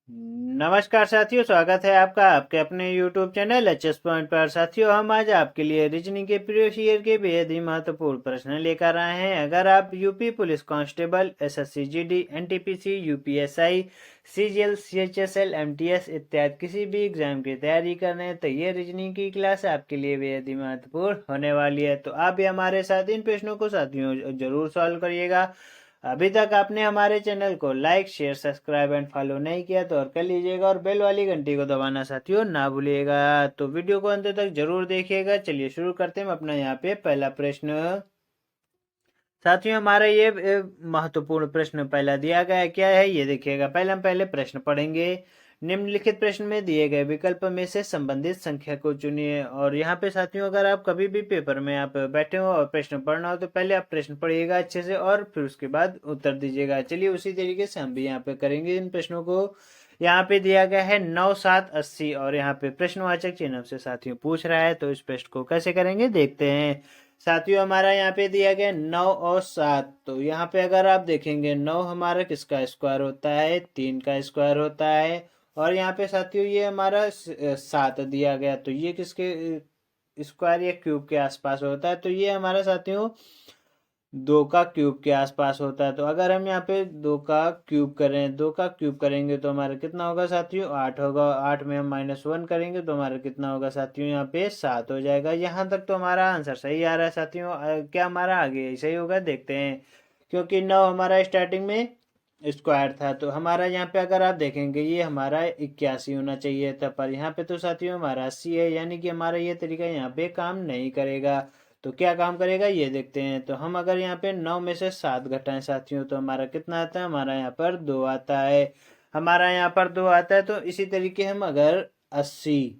नमस्कार साथियों, स्वागत है आपका आपके अपने YouTube चैनल एचएस पॉइंट पर। साथियों, हम आज आपके लिए रीजनिंग के प्रीवियस ईयर के बेहद ही महत्वपूर्ण प्रश्न लेकर आए हैं। अगर आप UP police constable, SSC GD, NTPC, UPSI, CGL, CHSL, MTS इत्यादि किसी भी एग्जाम की तैयारी कर रहे हैं तो ये रीजनिंग की क्लास आपके लिए बेहद ही महत्वपूर्ण होने वाली है। तो आप भी हमारे साथ इन प्रश्नों को साथियों जरूर सॉल्व करिएगा। अभी तक आपने हमारे चैनल को like, share, subscribe and follow नहीं किया तो और कर लीजिएगा और बेल वाली घंटी को दबाना साथियों ना भूलिएगा। तो वीडियो को अंत तक जरूर देखिएगा। चलिए शुरू करते हैं अपना यहाँ पे पहला प्रश्न। साथियों, हमारा ये महत्वपूर्ण प्रश्न पहला दिया गया है। क्या है ये देखिएगा। हम पहले प्रश्न पढ़ेंगे। निम्नलिखित प्रश्न में दिए गए विकल्प में से संबंधित संख्या को चुनिए। और यहाँ पे साथियों, अगर आप कभी भी पेपर में आप बैठे हो और प्रश्न पढ़ना हो तो पहले आप प्रश्न पढ़िएगा अच्छे से और फिर उसके बाद उत्तर दीजिएगा। चलिए उसी तरीके से हम भी यहाँ पे करेंगे इन प्रश्नों को। यहाँ पे दिया गया है 9, 7, 80 और यहाँ पे प्रश्नवाचक चिन्ह से साथियों पूछ रहा है। तो इस प्रश्न को कैसे करेंगे देखते हैं। साथियों, हमारा यहाँ पे दिया गया 9 और 7। तो यहाँ पे अगर आप देखेंगे 9 हमारा किसका स्क्वायर होता है, 3 का स्क्वायर होता है। और यहाँ पे साथियों ये हमारा 7 दिया गया तो ये किसके स्क्वायर या क्यूब के आसपास होता है। तो ये हमारा साथियों 2 का क्यूब के आसपास होता है। तो अगर हम यहाँ पे 2 का क्यूब करें, 2 का क्यूब करेंगे तो हमारा कितना होगा साथियों, 8 होगा। 8 में हम -1 करेंगे तो हमारा कितना होगा साथियों, यहाँ पे 7 हो जाएगा। यहाँ तक तो हमारा आंसर सही आ रहा है साथियों। क्या हमारा आगे यही सही होगा देखते हैं। क्योंकि 9 हमारा स्टार्टिंग में स्क्वायर था तो हमारा यहाँ पे अगर आप देखेंगे ये हमारा 81 होना चाहिए था, पर यहाँ पे तो साथियों हमारा 80 है। यानी कि हमारा ये तरीका यहाँ पे काम नहीं करेगा। तो क्या काम करेगा ये देखते हैं। तो हम अगर यहाँ पे 9 में से 7 घटाएं साथियों तो हमारा कितना आता है, हमारा यहाँ पर 2 आता है। हमारा यहाँ पर 2 आता है। तो इसी तरीके हम अगर 80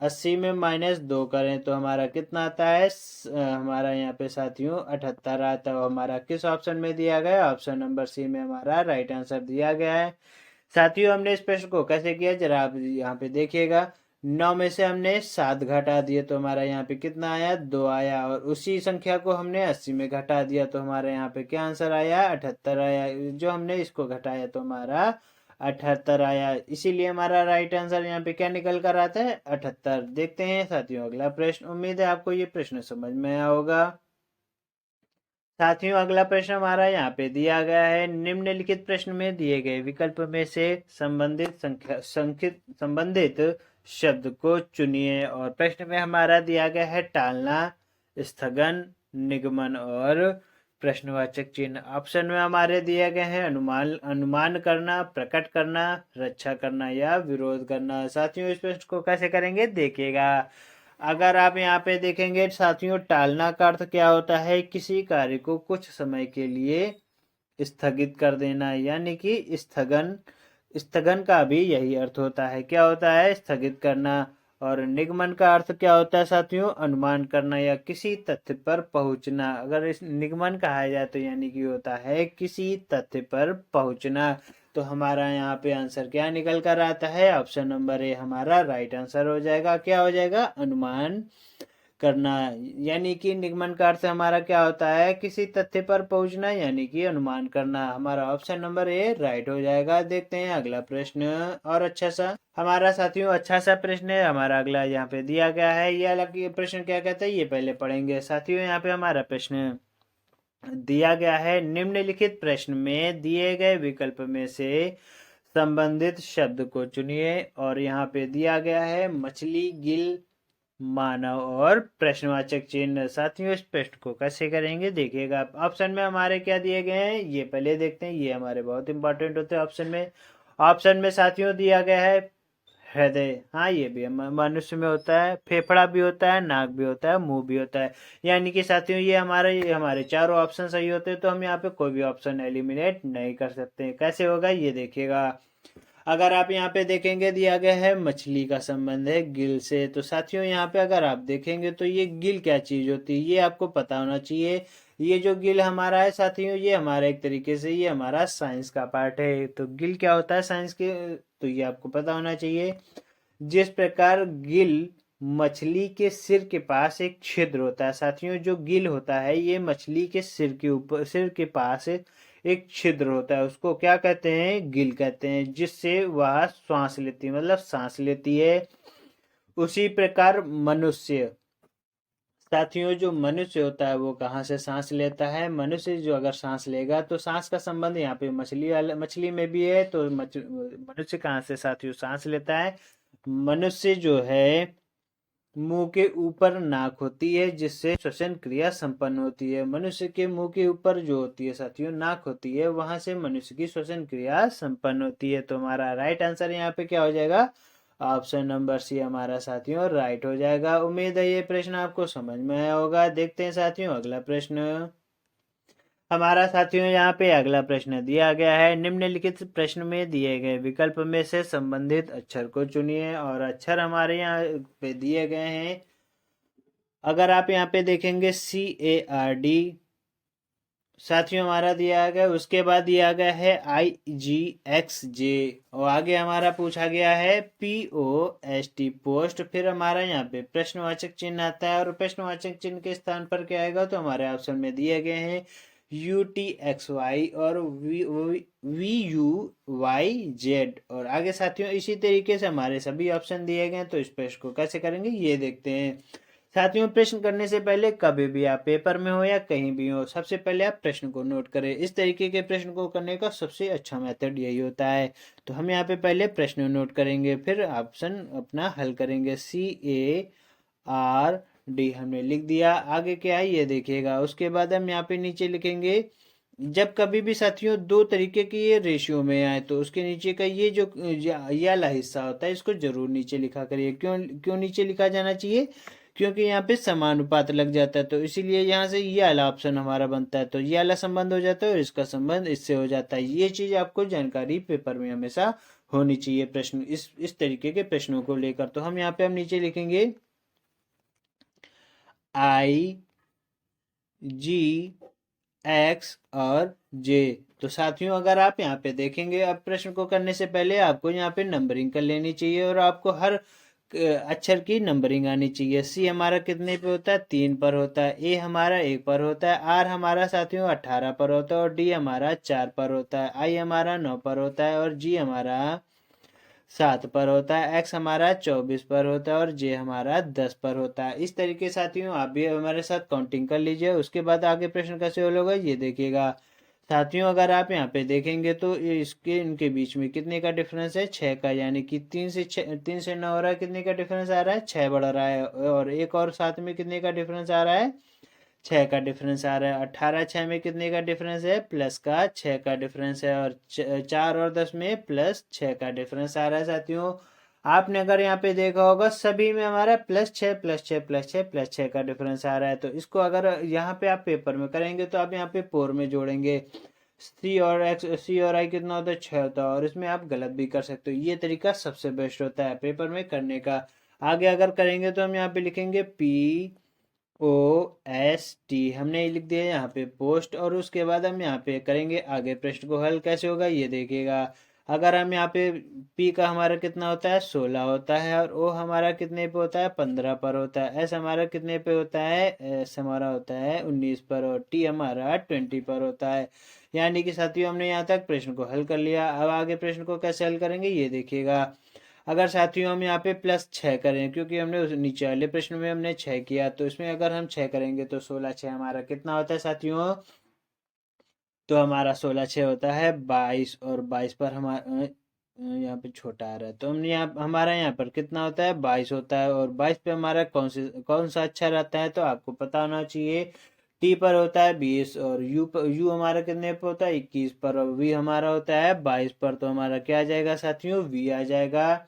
80 में -2 करें तो हमारा कितना आता है, हमारा यहाँ पे साथियों 78 आता है। हमारा किस ऑप्शन में दिया गया, ऑप्शन नंबर सी में हमारा राइट आंसर दिया गया है। साथियों, हमने इस प्रश्न को कैसे किया जरा आप यहाँ पे देखिएगा। 9 में से हमने 7 घटा दिए तो हमारा यहाँ पे कितना आया, 2 आया। और उसी संख्या को हमने 80 में घटा दिया तो हमारे यहाँ पे क्या आंसर आया, 78 आया। जो हमने इसको घटाया तो हमारा 78 आया। इसीलिए हमारा राइट आंसर यहाँ पे क्या निकल कर आता है, 78। देखते हैं साथियों अगला प्रश्न। उम्मीद है आपको ये प्रश्न समझ में आया होगा। साथियों, अगला प्रश्न हमारा यहाँ पे दिया गया है। निम्नलिखित प्रश्न में दिए गए विकल्प में से संबंधित संबंधित शब्द को चुनिए। और प्रश्न में हमारा दिया गया है टालना, स्थगन, निगमन और प्रश्नवाचक चिन्ह। ऑप्शन में हमारे दिए गए हैं अनुमान अनुमान करना, प्रकट करना, रक्षा करना या विरोध करना। साथियों, इस प्रश्न को कैसे करेंगे देखिएगा। अगर आप यहाँ पे देखेंगे साथियों, टालना का अर्थ क्या होता है, किसी कार्य को कुछ समय के लिए स्थगित कर देना। यानी कि स्थगन, स्थगन का भी यही अर्थ होता है। क्या होता है, स्थगित करना। और निगमन का अर्थ क्या होता है साथियों, अनुमान करना या किसी तथ्य पर पहुंचना। अगर इस निगमन कहा जाए तो यानी कि होता है किसी तथ्य पर पहुंचना। तो हमारा यहाँ पे आंसर क्या निकल कर आता है, ऑप्शन नंबर ए हमारा राइट आंसर हो जाएगा। क्या हो जाएगा, अनुमान करना। यानी कि निगमन का अर्थ हमारा क्या होता है, किसी तथ्य पर पहुंचना यानी कि अनुमान करना। हमारा ऑप्शन नंबर ए राइट हो जाएगा। देखते हैं अगला प्रश्न। और अच्छा सा हमारा साथियों अच्छा सा प्रश्न है हमारा अगला यहाँ पे दिया गया है। ये अलग ये प्रश्न क्या कहता है ये पहले पढ़ेंगे साथियों। यहाँ पे हमारा प्रश्न दिया गया है। निम्नलिखित प्रश्न में दिए गए विकल्प में से संबंधित शब्द को चुनिए। और यहाँ पे दिया गया है मछली, गिल, मानव और प्रश्नवाचक चिन्ह। साथियों, इस प्रश्न को कैसे करेंगे देखिएगा। ऑप्शन में हमारे क्या दिए गए हैं ये पहले देखते हैं। ये हमारे बहुत इंपॉर्टेंट होते हैं ऑप्शन में। ऑप्शन में साथियों दिया गया है हृदय। हाँ, ये भी मनुष्य में होता है। फेफड़ा भी होता है, नाक भी होता है, मुंह भी होता है। यानी कि साथियों ये हमारे चारों ऑप्शन सही होते हैं। तो हम यहाँ पे कोई भी ऑप्शन एलिमिनेट नहीं कर सकते। कैसे होगा ये देखिएगा। अगर आप यहाँ पे देखेंगे दिया गया है मछली का संबंध है गिल से। तो साथियों यहाँ पे अगर आप देखेंगे तो ये गिल क्या चीज होती है ये आपको पता होना चाहिए। ये जो गिल हमारा है साथियों ये हमारा एक तरीके से ये हमारा साइंस का पार्ट है। तो गिल क्या होता है साइंस के, तो ये आपको पता होना चाहिए। जिस प्रकार गिल मछली के सिर के पास एक छिद्र होता है साथियों, जो गिल होता है ये मछली के सिर के ऊपर, सिर के पास एक छिद्र होता है, उसको क्या कहते हैं, गिल कहते हैं, जिससे वह श्वास लेती है, मतलब सांस लेती है। उसी प्रकार मनुष्य, साथियों, जो मनुष्य होता है वो कहाँ से सांस लेता है, मनुष्य जो अगर सांस लेगा तो सांस का संबंध यहाँ पे मछली में भी है, तो मनुष्य कहाँ से साथियों सांस लेता है। मनुष्य जो है मुंह के ऊपर नाक होती है, जिससे श्वसन क्रिया संपन्न होती है। मनुष्य के मुंह के ऊपर जो होती है साथियों नाक होती है, वहां से मनुष्य की श्वसन क्रिया संपन्न होती है। तो हमारा राइट आंसर यहाँ पे क्या हो जाएगा, ऑप्शन नंबर सी हमारा साथियों राइट हो जाएगा। उम्मीद है ये प्रश्न आपको समझ में आया होगा। देखते हैं साथियों अगला प्रश्न। हमारा साथियों यहाँ पे अगला प्रश्न दिया गया है, निम्नलिखित प्रश्न में दिए गए विकल्प में से संबंधित अक्षर को चुनिए, और अक्षर हमारे यहाँ पे दिए गए हैं। अगर आप यहाँ पे देखेंगे CARD साथियों हमारा दिया गया, उसके बाद दिया गया है IGXJ, और आगे हमारा पूछा गया है POST पोस्ट। फिर हमारा यहाँ पे प्रश्नवाचक चिन्ह आता है, और प्रश्नवाचक चिन्ह के स्थान पर क्या आएगा, तो हमारे ऑप्शन में दिए गए हैं UTXY और VUYZ। और आगे साथियों इसी तरीके से हमारे सभी ऑप्शन दिए गए हैं। तो इस प्रश्न को कैसे करेंगे ये देखते हैं। साथियों प्रश्न करने से पहले कभी भी आप पेपर में हो या कहीं भी हो, सबसे पहले आप प्रश्न को नोट करें। इस तरीके के प्रश्न को करने का सबसे अच्छा मेथड यही होता है। तो हम यहाँ पे पहले प्रश्न नोट करेंगे, फिर ऑप्शन अपना हल करेंगे। CARD हमने लिख दिया, आगे क्या है ये देखिएगा। उसके बाद हम यहाँ पे नीचे लिखेंगे, जब कभी भी साथियों दो तरीके की ये रेशियो में आए तो उसके नीचे का ये जो ये वाला हिस्सा होता है इसको जरूर नीचे लिखा करिए। क्यों क्यों नीचे लिखा जाना चाहिए, क्योंकि यहाँ पे समानुपात लग जाता है, तो इसीलिए यहाँ से ये वाला ऑप्शन हमारा बनता है। तो ये वाला संबंध हो जाता है और इसका संबंध इससे हो जाता है। ये चीज आपको जानकारी पेपर में हमेशा होनी चाहिए, प्रश्न इस तरीके के प्रश्नों को लेकर। तो हम यहाँ पे हम नीचे लिखेंगे IGX और J। तो साथियों अगर आप यहाँ पे देखेंगे, अब प्रश्न को करने से पहले आपको यहाँ पे नंबरिंग कर लेनी चाहिए, और आपको हर अक्षर की नंबरिंग आनी चाहिए। C हमारा कितने पे होता है, 3 पर होता है। A हमारा 1 पर होता है। R हमारा साथियों 18 पर होता है, और D हमारा 4 पर होता है। I हमारा 9 पर होता है, और G हमारा 7 पर होता है। X हमारा 24 पर होता है, और J हमारा 10 पर होता है। इस तरीके साथियों आप भी हमारे साथ काउंटिंग कर लीजिए। उसके बाद आगे प्रश्न कैसे होगा ये देखिएगा। साथियों अगर आप यहाँ पे देखेंगे तो इसके इनके बीच में कितने का डिफरेंस है, 6 का, यानी कि 3 से 9 हो रहा है, कितने का डिफरेंस आ रहा है, 6 बढ़ रहा है। और एक और साथ में कितने का डिफरेंस आ रहा है, 6 का डिफरेंस आ रहा है। 18 6 में कितने का डिफरेंस है, प्लस का 6 का डिफरेंस है। और 4 और 10 में प्लस 6 का डिफरेंस आ रहा है। साथियों आपने अगर यहाँ पे देखा होगा सभी में हमारा +6 +6 +6 +6 का डिफरेंस आ रहा है। तो इसको अगर यहाँ पे आप पेपर में करेंगे तो आप यहाँ पे 4 में जोड़ेंगे। सी और आई कितना होता है, 6 होता है, और इसमें आप गलत भी कर सकते हो। ये तरीका सबसे बेस्ट होता है पेपर में करने का। आगे अगर करेंगे तो हम यहाँ पे लिखेंगे POST, हमने लिख दिया यहाँ पे पोस्ट। और उसके बाद हम यहाँ पे करेंगे आगे प्रश्न को हल कैसे होगा ये देखिएगा। अगर हम यहाँ पे P का हमारा कितना होता है, 16 होता है, और O हमारा कितने पे होता है, 15 पर होता है। S हमारा कितने पे होता है, S हमारा होता है 19 पर, और T हमारा 20 पर होता है। यानी कि साथियों हमने यहाँ तक प्रश्न को हल कर लिया। अब आगे प्रश्न को कैसे हल करेंगे ये देखिएगा। अगर साथियों हम यहाँ पे +6 करें, क्योंकि हमने उस नीचे वाले प्रश्न में हमने 6 किया, तो इसमें अगर हम 6 करेंगे तो 16 6 हमारा कितना होता है साथियों, तो हमारा 16 6 होता है 22, और 22 पर हमारा यहाँ पे छोटा आ रहा है, तो हमने यहाँ हमारा यहाँ पर कितना होता है, 22 होता है। और 22 पे हमारा कौन सा अक्षर आता है, तो आपको पता होना चाहिए। टी पर होता है 20, और यू हमारा कितने पर होता है, 21 पर, और वी हमारा होता है 22 पर। तो हमारा क्या आ जाएगा साथियों, वी आ जाएगा।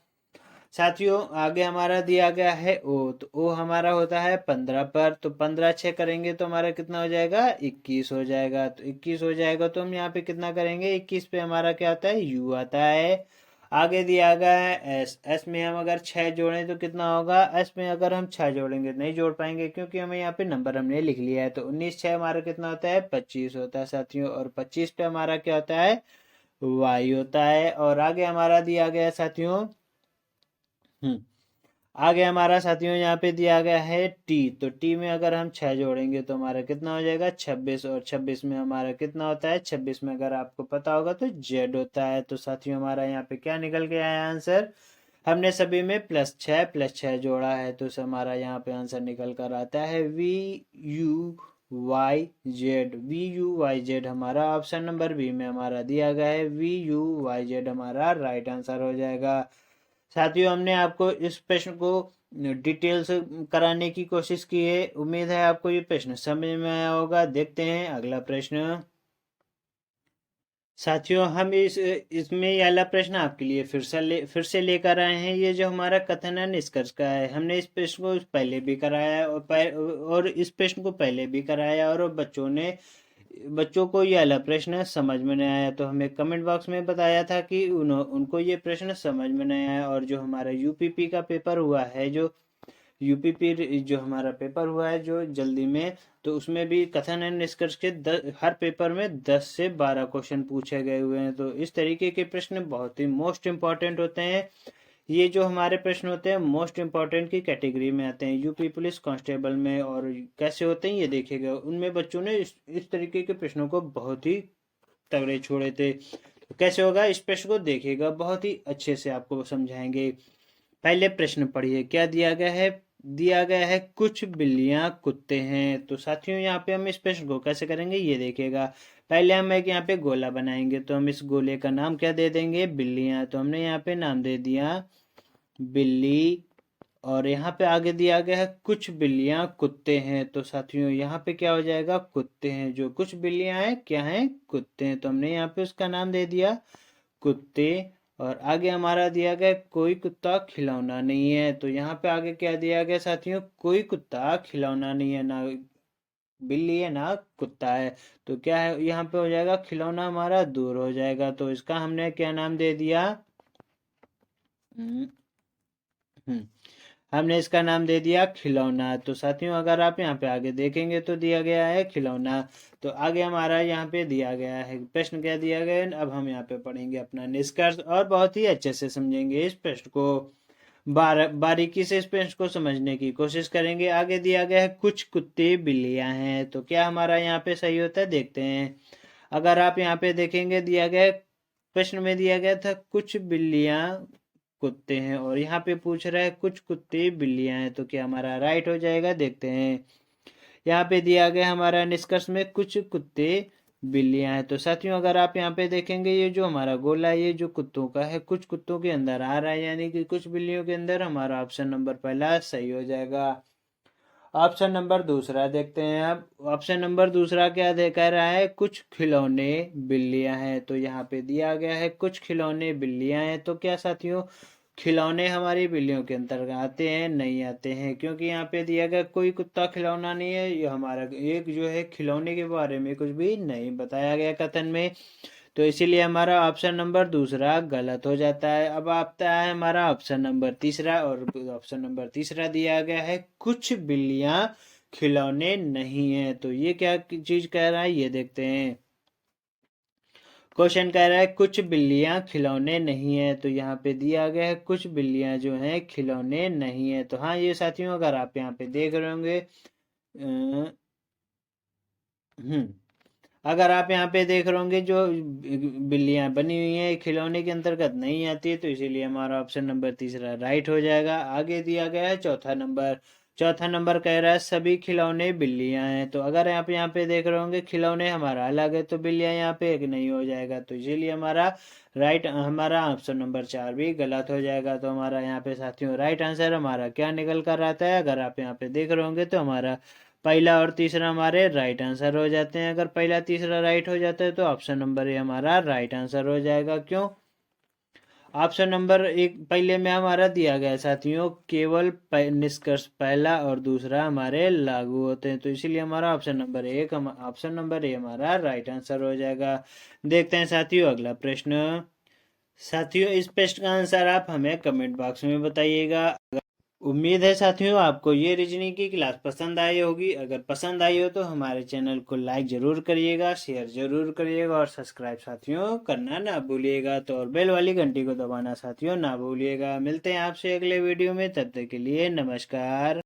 साथियों आगे हमारा दिया गया है ओ, तो ओ हमारा होता है 15 पर। तो 15 6 करेंगे तो हमारा कितना हो जाएगा, 21 हो जाएगा। तो 21 हो जाएगा तो हम यहाँ पे कितना करेंगे, 21 पे हमारा क्या आता है, यू आता है। आगे दिया गया है एस, एस में हम अगर 6 जोड़ें तो कितना होगा, एस में अगर हम 6 जोड़ेंगे तो नहीं जोड़ पाएंगे, क्योंकि हमें यहाँ पे नंबर हमने लिख लिया है। तो 19 6 हमारा कितना होता है, 25 होता है साथियों। और 25 पे हमारा क्या होता है, वाई होता है। और आगे हमारा दिया गया है साथियों, आगे हमारा साथियों यहाँ पे दिया गया है टी, तो टी में अगर हम 6 जोड़ेंगे तो हमारा कितना हो जाएगा 26, और 26 में हमारा कितना होता है 26 में अगर आपको पता होगा तो जेड होता है। तो साथियों हमारा यहाँ पे क्या निकल के आया आंसर, हमने सभी में +6 जोड़ा है तो हमारा यहाँ पे आंसर निकल कर आता है VUYZ। VUYZ हमारा ऑप्शन नंबर बी में हमारा दिया गया है, VUYZ हमारा राइट आंसर हो जाएगा। साथियों हमने आपको इस प्रश्न को डिटेल से कराने की कोशिश की है, उम्मीद है आपको ये प्रश्न समझ में आया होगा। देखते हैं अगला प्रश्न। साथियों हम इसमें ये वाला प्रश्न आपके लिए फिर से लेकर आए हैं। ये जो हमारा कथन है निष्कर्ष का है, हमने इस प्रश्न को पहले भी कराया और इस प्रश्न को पहले भी कराया, और बच्चों को ये वाला प्रश्न समझ में नहीं आया तो हमें कमेंट बॉक्स में बताया था कि उनको ये प्रश्न समझ में नहीं आया। और जो हमारा यूपीपी का पेपर हुआ है, यूपीपी जो हमारा पेपर हुआ है जो जल्दी में, तो उसमें भी कथन एंड निष्कर्ष के हर पेपर में 10 से 12 क्वेश्चन पूछे गए हुए हैं। तो इस तरीके के प्रश्न बहुत ही मोस्ट इम्पॉर्टेंट होते हैं। ये जो हमारे प्रश्न होते हैं मोस्ट इम्पॉर्टेंट की कैटेगरी में आते हैं यूपी पुलिस कांस्टेबल में। और कैसे होते हैं ये देखिएगा, उनमें बच्चों ने इस तरीके के प्रश्नों को बहुत ही तगड़े छोड़े थे। तो कैसे होगा इस प्रश्न को देखिएगा, बहुत ही अच्छे से आपको समझाएंगे। पहले प्रश्न पढ़िए, क्या दिया गया है, दिया गया है कुछ बिल्लियां कुत्ते हैं। तो साथियों यहाँ पे हम इस प्रश्न को कैसे करेंगे ये देखिएगा। पहले हम एक यहाँ पे गोला बनाएंगे, तो हम इस गोले का नाम क्या दे देंगे, बिल्लियां। तो हमने यहाँ पे नाम दे दिया बिल्ली, और यहाँ पे आगे दिया गया है कुछ बिल्लियां कुत्ते हैं। तो साथियों यहाँ पे क्या हो जाएगा, कुत्ते हैं। जो कुछ बिल्लियां हैं क्या हैं, कुत्ते हैं। तो हमने यहाँ पे उसका नाम दे दिया कुत्ते। और आगे हमारा दिया गया कोई कुत्ता खिलौना नहीं है। तो यहाँ पे आगे क्या दिया गया साथियों, कोई कुत्ता खिलौना नहीं है, ना बिल्ली है ना कुत्ता है। तो क्या है यहाँ पे हो जाएगा, खिलौना हमारा दूर हो जाएगा। तो इसका हमने क्या नाम दे दिया, हम्म, हम्म, हमने इसका नाम दे दिया खिलौना। तो साथियों अगर आप यहाँ पे आगे देखेंगे तो दिया गया है खिलौना। तो आगे हमारा यहाँ पे दिया गया है प्रश्न, क्या दिया गया है। अब हम यहाँ पे पढ़ेंगे अपना निष्कर्ष और बहुत ही अच्छे से समझेंगे इस प्रश्न को, बारीकी से इस प्रश्न को समझने की कोशिश करेंगे। आगे दिया गया है कुछ कुत्ते बिल्लियां हैं, तो क्या हमारा यहाँ पे सही होता है देखते हैं। अगर आप यहाँ पे देखेंगे दिया गया प्रश्न में दिया गया था कुछ बिल्लियां कुत्ते हैं, और यहाँ पे पूछ रहा है कुछ कुत्ते बिल्लियां हैं, तो क्या हमारा राइट हो जाएगा देखते हैं। यहाँ पे दिया गया हमारा निष्कर्ष में कुछ कुत्ते बिल्लियां हैं। तो साथियों अगर आप यहाँ पे देखेंगे ये जो हमारा गोला है ये जो कुत्तों का है, कुछ कुत्तों के अंदर आ रहा है, यानी कि कुछ बिल्लियों के अंदर, हमारा ऑप्शन नंबर पहला सही हो जाएगा। ऑप्शन नंबर दूसरा देखते हैं। अब ऑप्शन नंबर दूसरा क्या कह रहा है, कुछ खिलौने बिल्लियां हैं। तो यहाँ पे दिया गया है कुछ खिलौने बिल्लियां हैं। तो क्या साथियों खिलौने हमारी बिल्लियों के अंतर्गत आते हैं, नहीं आते हैं, क्योंकि यहाँ पे दिया गया कोई कुत्ता खिलौना नहीं है। ये हमारा एक जो है खिलौने के बारे में कुछ भी नहीं बताया गया कथन में, तो इसीलिए हमारा ऑप्शन नंबर दूसरा गलत हो जाता है। अब आता है हमारा ऑप्शन नंबर तीसरा, और ऑप्शन नंबर तीसरा दिया गया है कुछ बिल्लियां खिलौने नहीं है। तो ये क्या चीज कह रहा है ये देखते हैं। क्वेश्चन कह रहा है कुछ बिल्लियां खिलौने नहीं है, तो यहाँ पे दिया गया है कुछ बिल्लियां जो हैं खिलौने नहीं है। तो हाँ ये साथियों अगर आप यहाँ पे देख रहे होंगे, अगर आप यहाँ पे देख रहे होंगे जो बिल्लियां बनी हुई हैं खिलौने के अंतर्गत नहीं आती है, तो इसीलिए हमारा ऑप्शन नंबर तीसरा राइट हो जाएगा। आगे दिया गया है चौथा नंबर। चौथा नंबर कह रहा है सभी खिलौने बिल्लियां हैं। तो अगर आप यहाँ पे देख रहे होंगे खिलौने हमारा अलग है, तो बिल्लियां यहाँ पे एक नहीं हो जाएगा, तो इसीलिए हमारा ऑप्शन नंबर 4 भी गलत हो जाएगा। तो हमारा यहाँ पे साथियों राइट आंसर हमारा क्या निकल कर आता है, अगर आप यहाँ पे देख रहे होंगे तो हमारा पहला और तीसरा हमारे राइट आंसर हो जाते हैं। अगर पहला तीसरा राइट हो जाता है तो ऑप्शन नंबर ए हमारा राइट आंसर हो जाएगा। क्यों, ऑप्शन नंबर एक पहले में हमारा दिया गया साथियों केवल निष्कर्ष पहला और दूसरा हमारे लागू होते हैं, तो इसीलिए हमारा ऑप्शन नंबर ए हमारा राइट आंसर हो जाएगा। देखते हैं साथियों अगला प्रश्न। साथियों इस प्रश्न का आंसर आप हमें कमेंट बॉक्स में बताइएगा। उम्मीद है साथियों आपको ये रीजनिंग की क्लास पसंद आई होगी। अगर पसंद आई हो तो हमारे चैनल को लाइक ज़रूर करिएगा, शेयर ज़रूर करिएगा और सब्सक्राइब साथियों करना ना भूलिएगा। तो और बेल वाली घंटी को दबाना साथियों ना भूलिएगा। मिलते हैं आपसे अगले वीडियो में, तब तक के लिए नमस्कार।